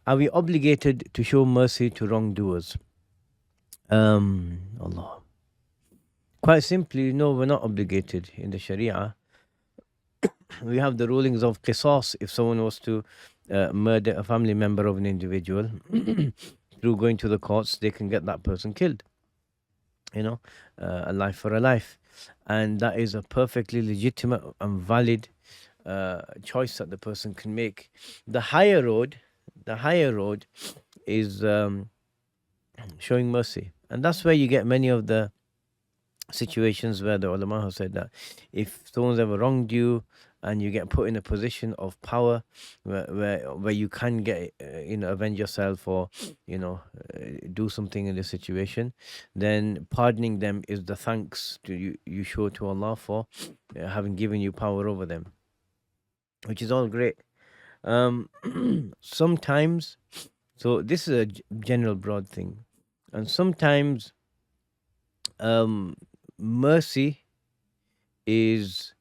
Are we obligated to show mercy to wrongdoers? Allah. Quite simply, no, we're not obligated in the Sharia. We have the rulings of qisas. If someone was to murder a family member of an individual through going to the courts, they can get that person killed. You know, a life for a life, and that is a perfectly legitimate and valid choice that the person can make. The higher road is showing mercy, and that's where you get many of the situations where the ulama have said that if someone's ever wronged you and you get put in a position of power where you can get avenge yourself or do something in the situation, then pardoning them is the thanks to you show to Allah for having given you power over them, which is all great. um Sometimes, so this is a general broad thing, and sometimes um mercy is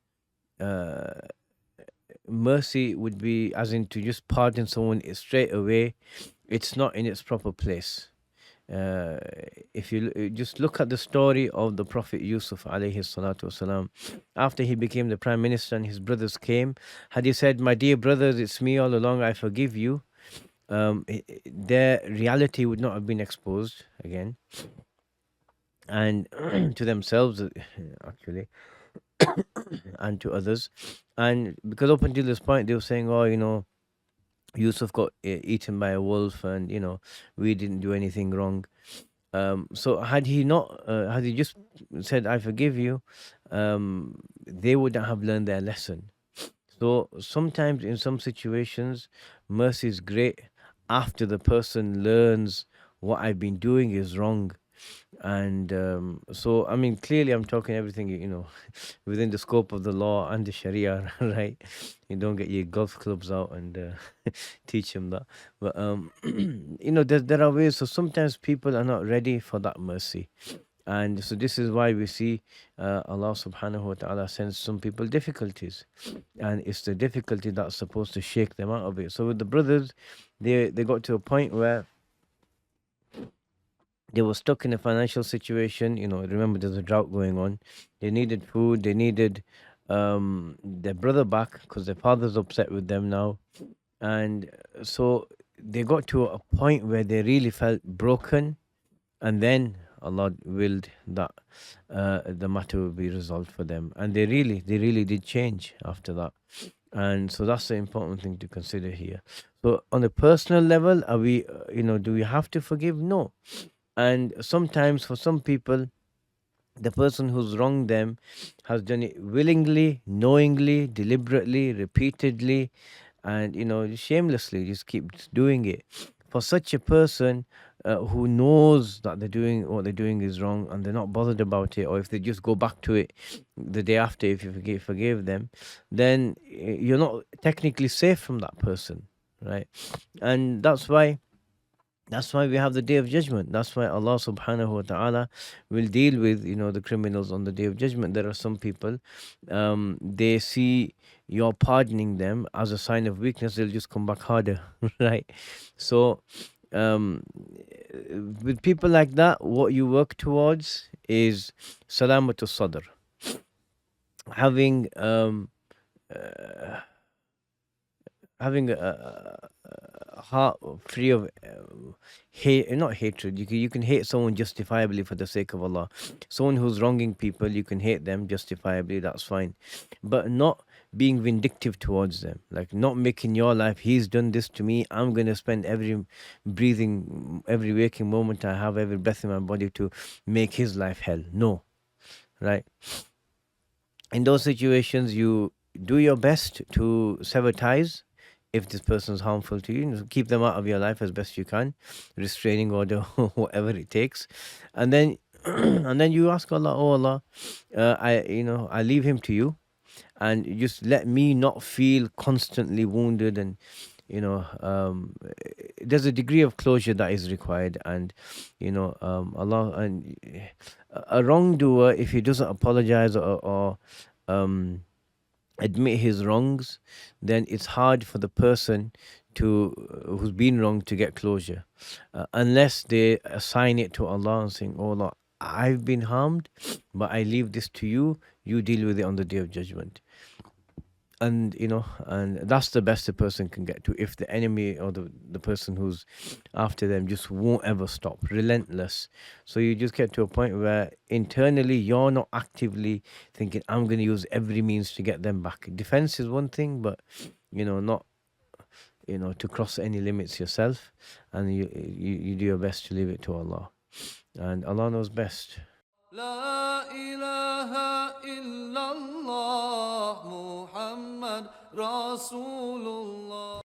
uh, mercy would be as in to just pardon someone straight away. It's not in its proper place. uh, if you just look at the story of the Prophet Yusuf alayhi salatu wasalam, after he became the prime minister and his brothers came, had he said, "My dear brothers, it's me all along, I forgive you," their reality would not have been exposed again, and to themselves, actually, and to others. And because up until this point, they were saying, "Oh, Yusuf got eaten by a wolf, and we didn't do anything wrong." So had he just said, "I forgive you," they wouldn't have learned their lesson. So sometimes, in some situations, mercy is great after the person learns what I've been doing is wrong. And so, I mean, clearly, I'm talking everything, within the scope of the law and the Sharia, right? You don't get your golf clubs out and teach them that. But, there are ways. So sometimes people are not ready for that mercy. And so this is why we see Allah subhanahu wa ta'ala sends some people difficulties. And it's the difficulty that's supposed to shake them out of it. So with the brothers, they got to a point where they were stuck in a financial situation. Remember, there's a drought going on. They needed food. They needed their brother back because their father's upset with them now. And so they got to a point where they really felt broken. And then Allah willed that the matter will be resolved for them. And they really did change after that. And so that's the important thing to consider here. So on a personal level, are we, do we have to forgive? No. And sometimes for some people, the person who's wronged them has done it willingly, knowingly, deliberately, repeatedly, and shamelessly, just keeps doing it. For such a person who knows that they're doing what they're doing is wrong and they're not bothered about it, or if they just go back to it the day after, if you forgive them, then you're not technically safe from that person, right? And that's why we have the day of judgment. That's why Allah subhanahu wa ta'ala will deal with, the criminals on the day of judgment. There are some people, they see you're pardoning them as a sign of weakness, they'll just come back harder, right? So, um, with people like that, what you work towards is salamatu sadr, having uh, having a heart free of hate, not hatred. You can hate someone justifiably for the sake of Allah. Someone who's wronging people, you can hate them justifiably. That's fine, but not being vindictive towards them. Like not making your life. He's done this to me. I'm gonna spend every breathing, every waking moment I have, every breath in my body to make his life hell. No, right? In those situations, you do your best to sever ties. If this person is harmful to you, keep them out of your life as best you can, restraining order, whatever it takes, and then and then you ask Allah, "Oh Allah, I leave him to you, and just let me not feel constantly wounded." And there's a degree of closure that is required, and Allah, and a wrongdoer, if he doesn't apologize or um admit his wrongs, then it's hard for the person to who's been wronged to get closure, unless they assign it to Allah and saying, "Oh Allah, I've been harmed, but I leave this to you. You deal with it on the day of judgment." And and that's the best a person can get to, if the enemy or the person who's after them just won't ever stop, relentless. So you just get to a point where internally you're not actively thinking, I'm going to use every means to get them back. Defense is one thing, but not to cross any limits yourself, and you do your best to leave it to Allah, and Allah knows best. لا إله إلا الله محمد رسول الله